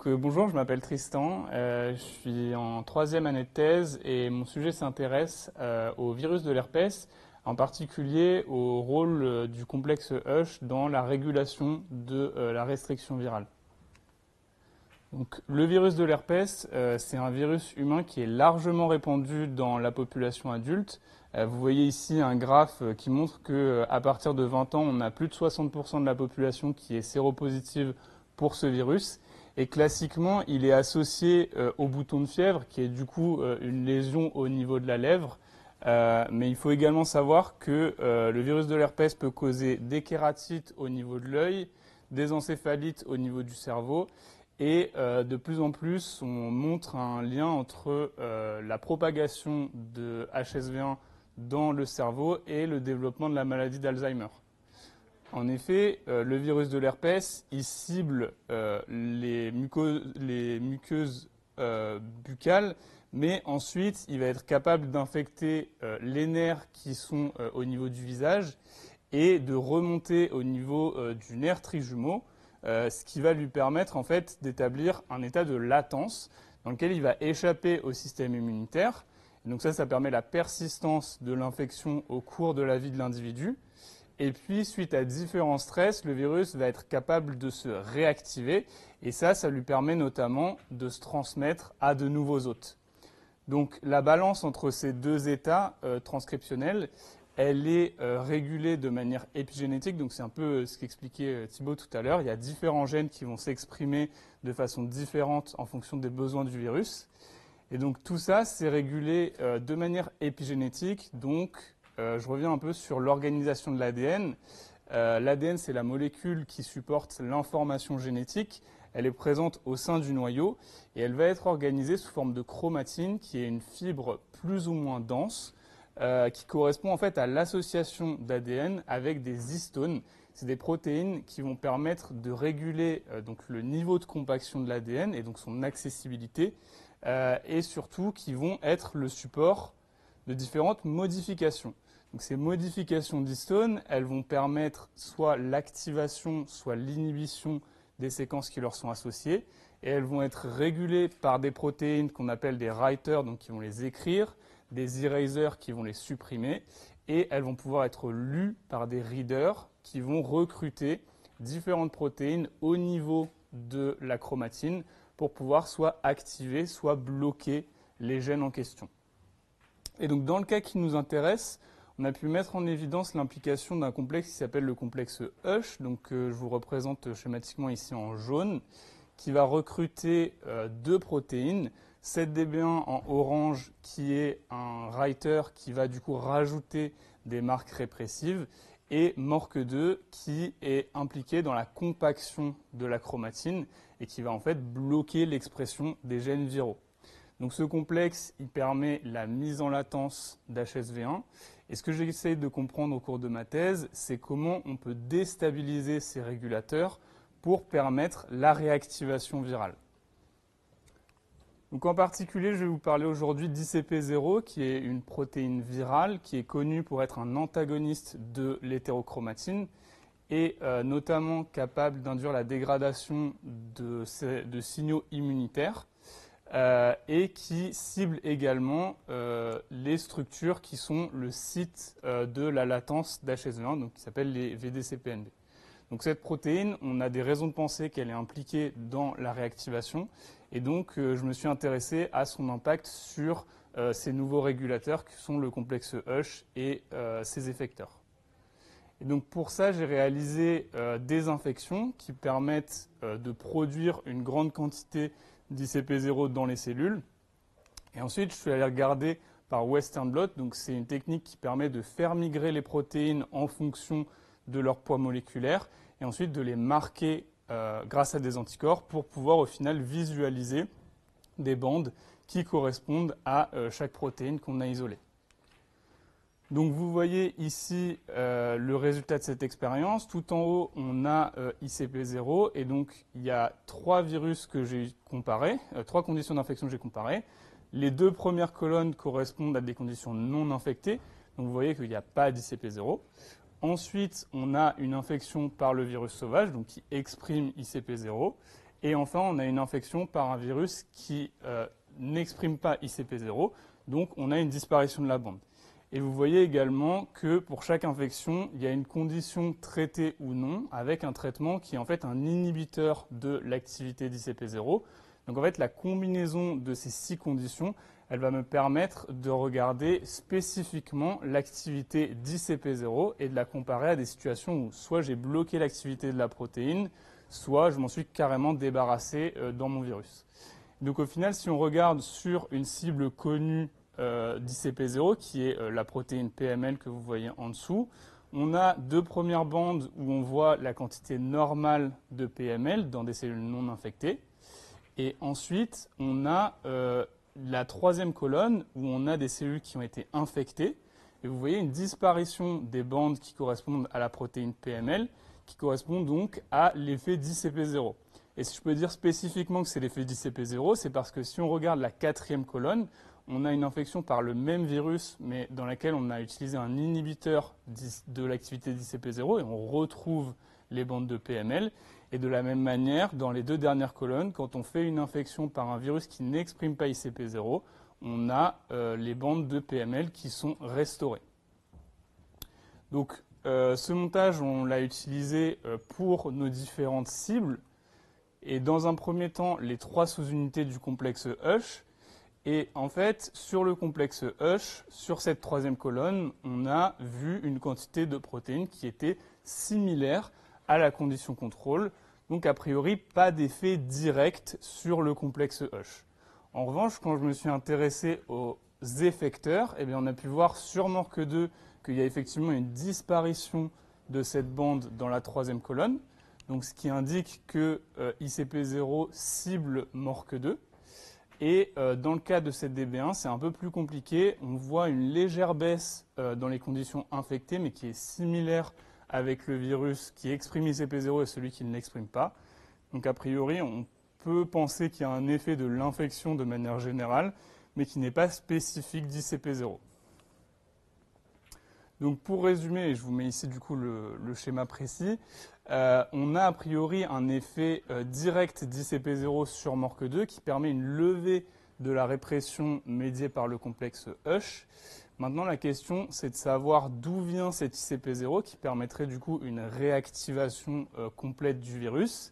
Bonjour, je m'appelle Tristan, je suis en troisième année de thèse et mon sujet s'intéresse au virus de l'herpès, en particulier au rôle du complexe Hush dans la régulation de la restriction virale. Donc, le virus de l'herpès, c'est un virus humain qui est largement répandu dans la population adulte. Vous voyez ici un graphe qui montre qu'à partir de 20 ans, on a plus de 60% de la population qui est séropositive pour ce virus. Et classiquement, il est associé au bouton de fièvre, qui est du coup une lésion au niveau de la lèvre. Mais il faut également savoir que le virus de l'herpès peut causer des kératites au niveau de l'œil, des encéphalites au niveau du cerveau. Et de plus en plus, on montre un lien entre la propagation de HSV1 dans le cerveau et le développement de la maladie d'Alzheimer. En effet, le virus de l'herpès, il cible les muqueuses buccales, mais ensuite, il va être capable d'infecter les nerfs qui sont au niveau du visage et de remonter au niveau du nerf trijumeau, ce qui va lui permettre en fait d'établir un état de latence dans lequel il va échapper au système immunitaire. Et donc ça permet la persistance de l'infection au cours de la vie de l'individu. Et puis, suite à différents stress, le virus va être capable de se réactiver. Et ça lui permet notamment de se transmettre à de nouveaux hôtes. Donc, la balance entre ces deux états transcriptionnels, elle est régulée de manière épigénétique. Donc, c'est un peu ce qu'expliquait Thibaut tout à l'heure. Il y a différents gènes qui vont s'exprimer de façon différente en fonction des besoins du virus. Et donc, tout ça, c'est régulé de manière épigénétique. Donc, je reviens un peu sur l'organisation de l'ADN. L'ADN, c'est la molécule qui supporte l'information génétique. Elle est présente au sein du noyau et elle va être organisée sous forme de chromatine, qui est une fibre plus ou moins dense, qui correspond en fait à l'association d'ADN avec des histones. C'est des protéines qui vont permettre de réguler donc le niveau de compaction de l'ADN et donc son accessibilité, et surtout qui vont être le support de différentes modifications. Donc ces modifications d'histones, elles vont permettre soit l'activation, soit l'inhibition des séquences qui leur sont associées, et elles vont être régulées par des protéines qu'on appelle des writers, donc qui vont les écrire, des erasers qui vont les supprimer, et elles vont pouvoir être lues par des readers qui vont recruter différentes protéines au niveau de la chromatine pour pouvoir soit activer, soit bloquer les gènes en question. Et donc dans le cas qui nous intéresse, on a pu mettre en évidence l'implication d'un complexe qui s'appelle le complexe Hush, donc je vous représente schématiquement ici en jaune, qui va recruter deux protéines, 7DB1 en orange qui est un writer qui va du coup rajouter des marques répressives, et MORC2 qui est impliqué dans la compaction de la chromatine et qui va en fait bloquer l'expression des gènes viraux. Donc ce complexe, il permet la mise en latence d'HSV1. Et ce que j'essaie de comprendre au cours de ma thèse, c'est comment on peut déstabiliser ces régulateurs pour permettre la réactivation virale. Donc en particulier, je vais vous parler aujourd'hui d'ICP0, qui est une protéine virale qui est connue pour être un antagoniste de l'hétérochromatine et notamment capable d'induire la dégradation de signaux immunitaires. Et qui cible également les structures qui sont le site de la latence d'HSV1, donc qui s'appellent les VDCPNB. Donc cette protéine, on a des raisons de penser qu'elle est impliquée dans la réactivation, et donc je me suis intéressé à son impact sur ces nouveaux régulateurs qui sont le complexe Hush et ses effecteurs. Et donc pour ça, j'ai réalisé des infections qui permettent de produire une grande quantité d'ICP0 dans les cellules. Et ensuite, je suis allé regarder par Western blot. Donc c'est une technique qui permet de faire migrer les protéines en fonction de leur poids moléculaire et ensuite de les marquer grâce à des anticorps pour pouvoir au final visualiser des bandes qui correspondent à chaque protéine qu'on a isolée. Donc vous voyez ici le résultat de cette expérience. Tout en haut, on a ICP0 et donc il y a trois virus que j'ai comparés, trois conditions d'infection que j'ai comparées. Les deux premières colonnes correspondent à des conditions non infectées, donc vous voyez qu'il n'y a pas d'ICP0. Ensuite, on a une infection par le virus sauvage, donc qui exprime ICP0. Et enfin, on a une infection par un virus qui n'exprime pas ICP0, donc on a une disparition de la bande. Et vous voyez également que pour chaque infection, il y a une condition traitée ou non, avec un traitement qui est en fait un inhibiteur de l'activité d'ICP0. Donc en fait, la combinaison de ces 6 conditions, elle va me permettre de regarder spécifiquement l'activité d'ICP0 et de la comparer à des situations où soit j'ai bloqué l'activité de la protéine, soit je m'en suis carrément débarrassé dans mon virus. Donc au final, si on regarde sur une cible connue d'ICP0, qui est la protéine PML que vous voyez en dessous, on a 2 premières bandes où on voit la quantité normale de PML dans des cellules non infectées. Et ensuite, on a la 3e colonne où on a des cellules qui ont été infectées. Et vous voyez une disparition des bandes qui correspondent à la protéine PML, qui correspond donc à l'effet d'ICP0. Et si je peux dire spécifiquement que c'est l'effet d'ICP0, c'est parce que si on regarde la 4e colonne, on a une infection par le même virus, mais dans laquelle on a utilisé un inhibiteur de l'activité d'ICP0 et on retrouve les bandes de PML. Et de la même manière, dans les 2 dernières colonnes, quand on fait une infection par un virus qui n'exprime pas ICP0, on a les bandes de PML qui sont restaurées. Donc, ce montage, on l'a utilisé pour nos différentes cibles. Et dans un premier temps, les 3 sous-unités du complexe Hush. Et en fait, sur le complexe Hush, sur cette 3e colonne, on a vu une quantité de protéines qui était similaire à la condition contrôle. Donc, a priori, pas d'effet direct sur le complexe Hush. En revanche, quand je me suis intéressé aux effecteurs, eh bien, on a pu voir sur MORC2 qu'il y a effectivement une disparition de cette bande dans la 3e colonne. Donc, ce qui indique que ICP0 cible MORC2. Et dans le cas de cette DB1, c'est un peu plus compliqué. On voit une légère baisse dans les conditions infectées, mais qui est similaire avec le virus qui exprime ICP0 et celui qui ne l'exprime pas. Donc a priori, on peut penser qu'il y a un effet de l'infection de manière générale, mais qui n'est pas spécifique d'ICP0. Donc pour résumer, et je vous mets ici du coup le schéma précis, on a a priori un effet direct d'ICP0 sur MORC2 qui permet une levée de la répression médiée par le complexe Hush. Maintenant la question c'est de savoir d'où vient cet ICP0 qui permettrait du coup une réactivation complète du virus.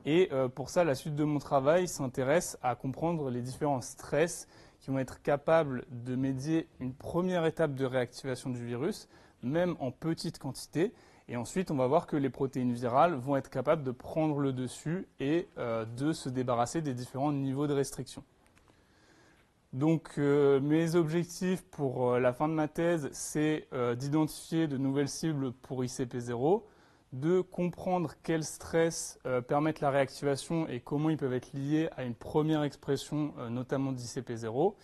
Et pour ça la suite de mon travail s'intéresse à comprendre les différents stress qui vont être capables de médier une première étape de réactivation du virus, même en petite quantité. Et ensuite, on va voir que les protéines virales vont être capables de prendre le dessus et de se débarrasser des différents niveaux de restriction. Donc, mes objectifs pour la fin de ma thèse, c'est d'identifier de nouvelles cibles pour ICP0, de comprendre quels stress permettent la réactivation et comment ils peuvent être liés à une première expression, notamment d'ICP0,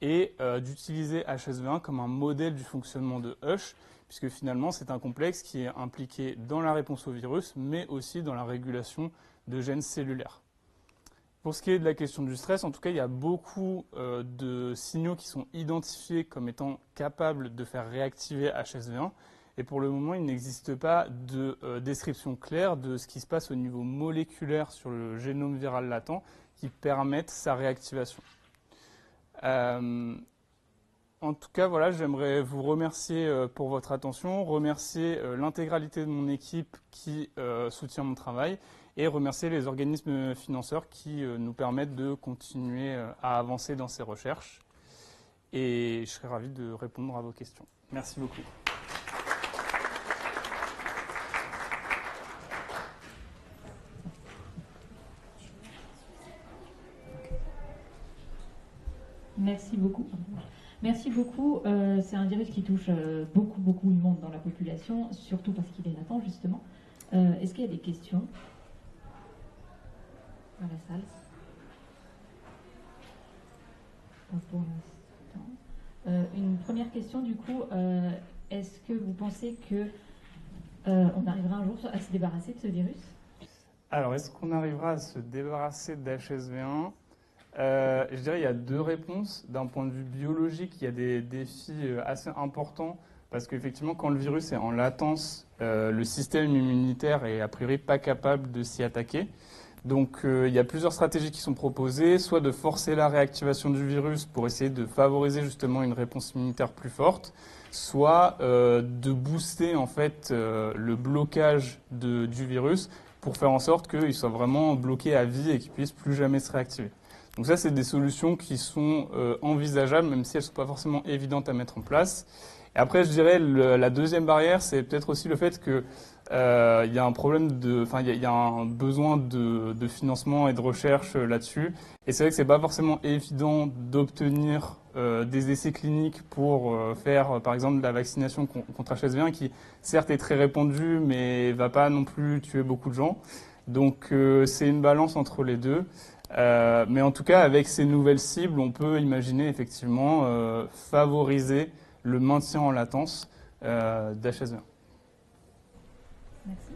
et d'utiliser HSV1 comme un modèle du fonctionnement de Hush, puisque finalement c'est un complexe qui est impliqué dans la réponse au virus, mais aussi dans la régulation de gènes cellulaires. Pour ce qui est de la question du stress, en tout cas, il y a beaucoup de signaux qui sont identifiés comme étant capables de faire réactiver HSV1. Et pour le moment, il n'existe pas de description claire de ce qui se passe au niveau moléculaire sur le génome viral latent qui permettent sa réactivation. En tout cas, voilà, j'aimerais vous remercier pour votre attention, remercier l'intégralité de mon équipe qui soutient mon travail et remercier les organismes financeurs qui nous permettent de continuer à avancer dans ces recherches. Et je serai ravi de répondre à vos questions. Merci beaucoup. Merci beaucoup. Merci beaucoup. C'est un virus qui touche beaucoup de monde dans la population, surtout parce qu'il est latent, justement. Est-ce qu'il y a des questions dans la salle? Pas pour l'instant. Une première question, du coup. Est-ce que vous pensez que on arrivera un jour à se débarrasser de ce virus? Alors, est-ce qu'on arrivera à se débarrasser d'HSV1 ? Je dirais qu'il y a deux réponses. D'un point de vue biologique, il y a des défis assez importants parce qu'effectivement, quand le virus est en latence, le système immunitaire est a priori pas capable de s'y attaquer. Donc il y a plusieurs stratégies qui sont proposées, soit de forcer la réactivation du virus pour essayer de favoriser justement une réponse immunitaire plus forte, soit de booster en fait le blocage du virus pour faire en sorte qu'il soit vraiment bloqué à vie et qu'il puisse plus jamais se réactiver. Donc ça, c'est des solutions qui sont envisageables, même si elles ne sont pas forcément évidentes à mettre en place. Et après, je dirais, la deuxième barrière, c'est peut-être aussi le fait que il y a un problème enfin, il y a un besoin de financement et de recherche là-dessus. Et c'est vrai que c'est pas forcément évident d'obtenir des essais cliniques pour faire, par exemple, de la vaccination contre HSV1 qui, certes, est très répandue, mais va pas non plus tuer beaucoup de gens. Donc, c'est une balance entre les deux. Mais en tout cas, avec ces nouvelles cibles, on peut imaginer effectivement favoriser le maintien en latence d'HSV1. Merci.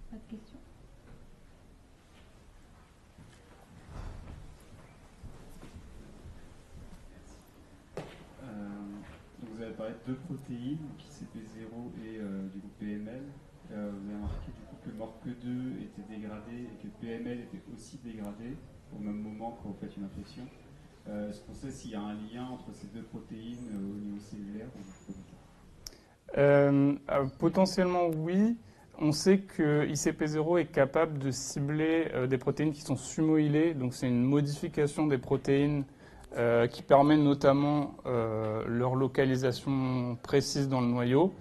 Pas de questions? Donc vous avez parlé de deux protéines, QCP0 et du coup PML. Vous avez marqué du coup que MORC2 était dégradé et que PML était aussi dégradé au même moment quand vous faites une infection. Est-ce qu'on sait s'il y a un lien entre ces deux protéines au niveau cellulaire ou Potentiellement oui. On sait que ICP0 est capable de cibler des protéines qui sont sumoylées, donc c'est une modification des protéines qui permet notamment leur localisation précise dans le noyau.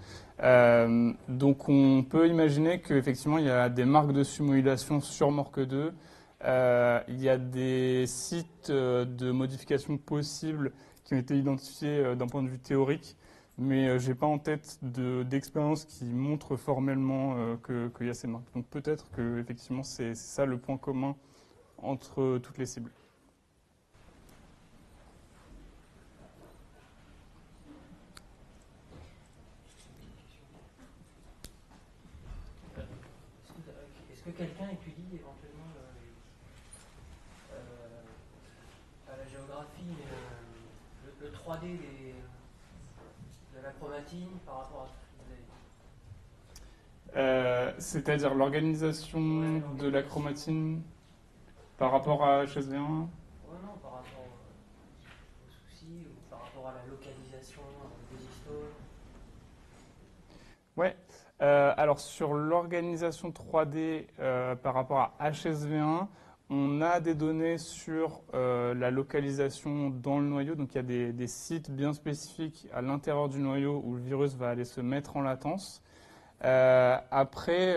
Donc on peut imaginer qu'effectivement il y a des marques de sumoylation sur MORC2. Il y a des sites de modification possibles qui ont été identifiés d'un point de vue théorique, mais j'ai pas en tête d'expérience qui montre formellement qu'il y a ces marques. Donc peut-être que effectivement c'est ça le point commun entre toutes les cibles. Est-ce que quelqu'un étudie éventuellement à la géographie le 3D de la chromatine par rapport à ce que vous avez dit? C'est-à-dire l'organisation de la chromatine par rapport à HSV1? Non, par rapport aux soucis ou par rapport à la localisation des histones. Ouais. Alors sur l'organisation 3D par rapport à HSV1, on a des données sur la localisation dans le noyau. Donc il y a des sites bien spécifiques à l'intérieur du noyau où le virus va aller se mettre en latence. Après,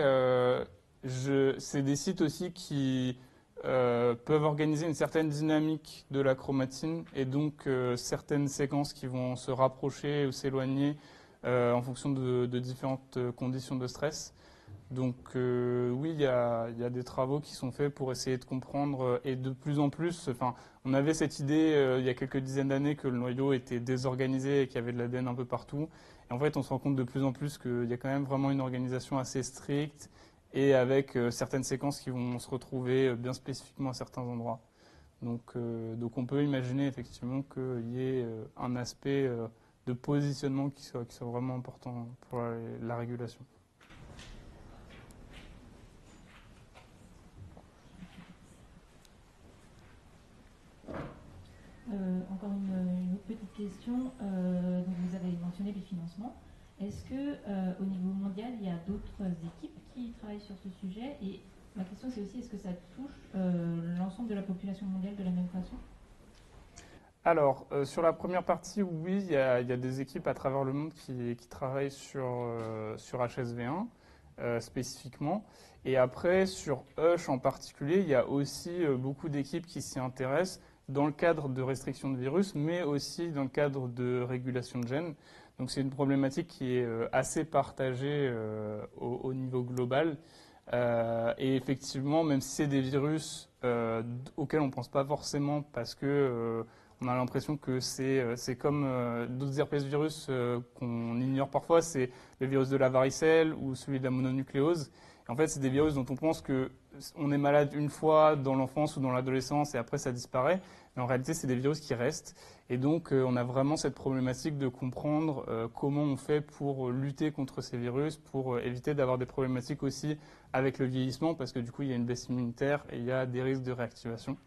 c'est des sites aussi qui peuvent organiser une certaine dynamique de la chromatine et donc certaines séquences qui vont se rapprocher ou s'éloigner en fonction de différentes conditions de stress. Donc oui, il y a des travaux qui sont faits pour essayer de comprendre et de plus en plus, enfin, on avait cette idée il y a quelques dizaines d'années que le noyau était désorganisé et qu'il y avait de l'ADN un peu partout. Et en fait, on se rend compte de plus en plus qu'il y a quand même vraiment une organisation assez stricte et avec certaines séquences qui vont se retrouver bien spécifiquement à certains endroits. Donc on peut imaginer effectivement qu'il y ait un aspect de positionnement qui soit vraiment important pour la régulation. Encore une autre petite question. Donc vous avez mentionné les financements. Est-ce que au niveau mondial, il y a d'autres équipes qui travaillent sur ce sujet? Et ma question, c'est aussi, est-ce que ça touche l'ensemble de la population mondiale de la même façon? Alors, sur la première partie, oui, il y a des équipes à travers le monde qui travaillent sur HSV1 spécifiquement. Et après, sur Hush en particulier, il y a aussi beaucoup d'équipes qui s'y intéressent dans le cadre de restriction de virus, mais aussi dans le cadre de régulation de gènes. Donc c'est une problématique qui est assez partagée au niveau global. Et effectivement, même si c'est des virus auxquels on ne pense pas forcément parce que on a l'impression que c'est comme d'autres herpès virus qu'on ignore parfois, c'est le virus de la varicelle ou celui de la mononucléose. En fait, c'est des virus dont on pense qu'on est malade une fois dans l'enfance ou dans l'adolescence et après ça disparaît. Mais en réalité, c'est des virus qui restent. Et donc, on a vraiment cette problématique de comprendre comment on fait pour lutter contre ces virus, pour éviter d'avoir des problématiques aussi avec le vieillissement, parce que du coup, il y a une baisse immunitaire et il y a des risques de réactivation.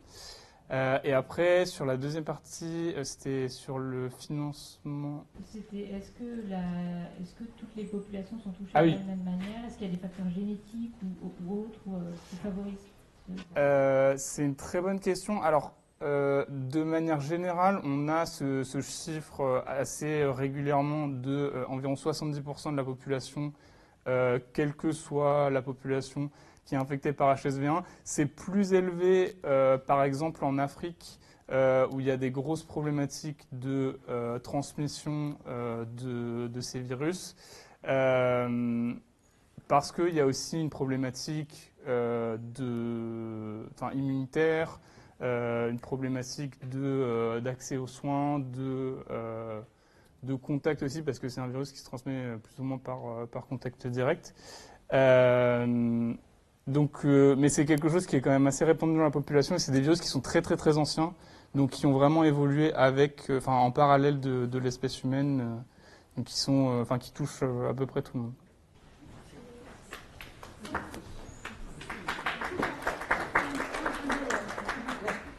Et après, sur la deuxième partie, c'était sur le financement. Est-ce que toutes les populations sont touchées Ah de oui. la même manière? Est-ce qu'il y a des facteurs génétiques ou autres qui favorisent C'est une très bonne question. Alors, de manière générale, on a ce chiffre assez régulièrement de environ 70% de la population, quelle que soit la population qui est infectée par HSV1. C'est plus élevé, par exemple, en Afrique, où il y a des grosses problématiques de transmission de ces virus. Parce qu'il y a aussi une problématique immunitaire, une problématique d'accès aux soins, de contact aussi, parce que c'est un virus qui se transmet plus ou moins par contact direct. Mais c'est quelque chose qui est quand même assez répandu dans la population, et c'est des virus qui sont très très très anciens, donc qui ont vraiment évolué en parallèle de l'espèce humaine, donc qui touchent à peu près tout le monde.